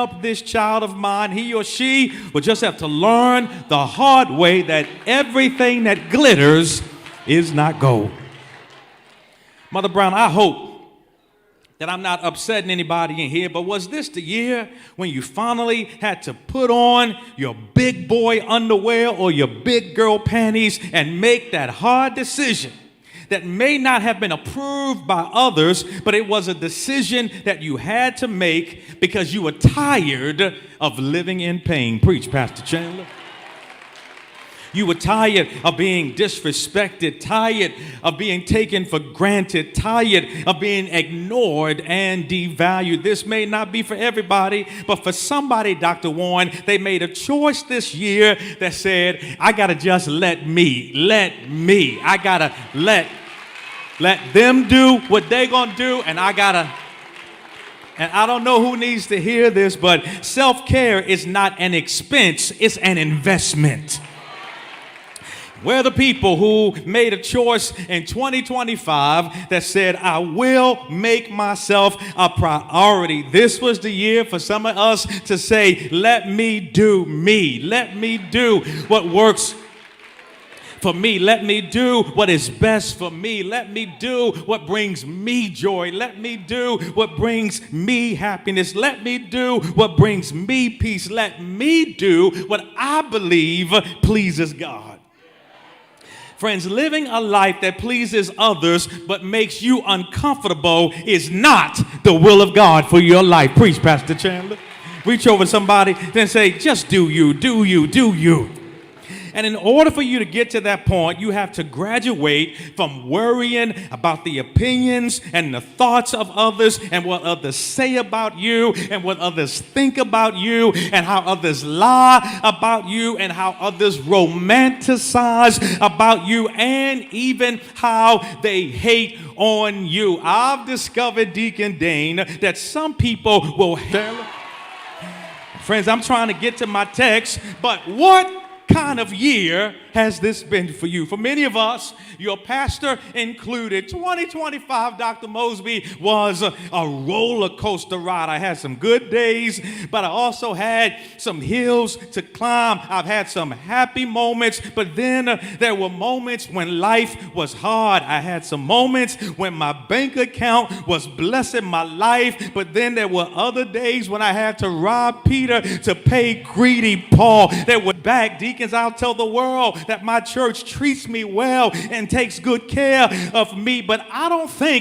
help this child of mine. He or she will just have to learn the hard way that everything that glitters is not gold. Mother Brown, I hope that I'm not upsetting anybody in here, but was this the year when you finally had to put on your big boy underwear or your big girl panties and make that hard decision that may not have been approved by others, but it was a decision that you had to make because you were tired of living in pain? Preach, Pastor Chandler. You were tired of being disrespected, tired of being taken for granted, tired of being ignored and devalued. This may not be for everybody, but for somebody, Dr. Warren, they made a choice this year that said, I got to just let me. I got to let them do what they going to do, and I got to. And I don't know who needs to hear this, but self-care is not an expense, it's an investment. We're the people who made a choice in 2025 that said, I will make myself a priority. This was the year for some of us to say, let me do me. Let me do what works for me. Let me do what is best for me. Let me do what brings me joy. Let me do what brings me happiness. Let me do what brings me peace. Let me do what I believe pleases God. Friends, living a life that pleases others but makes you uncomfortable is not the will of God for your life. Preach, Pastor Chandler. Reach over somebody, then say, just do you, do you, do you. And in order for you to get to that point, you have to graduate from worrying about the opinions and the thoughts of others and what others say about you and what others think about you and how others lie about you and how others romanticize about you and even how they hate on you. I've discovered, Deacon Dane, that some people will hate. Friends, I'm trying to get to my text, but what kind of year has this been for you? For many of us, your pastor included, 2025, Dr. Mosby, was a roller coaster ride. I had some good days, but I also had some hills to climb. I've had some happy moments, but then there were moments when life was hard. I had some moments when my bank account was blessing my life, but then there were other days when I had to rob Peter to pay greedy Paul. There were back deacons. I'll tell the world that my church treats me well and takes good care of me, but I don't think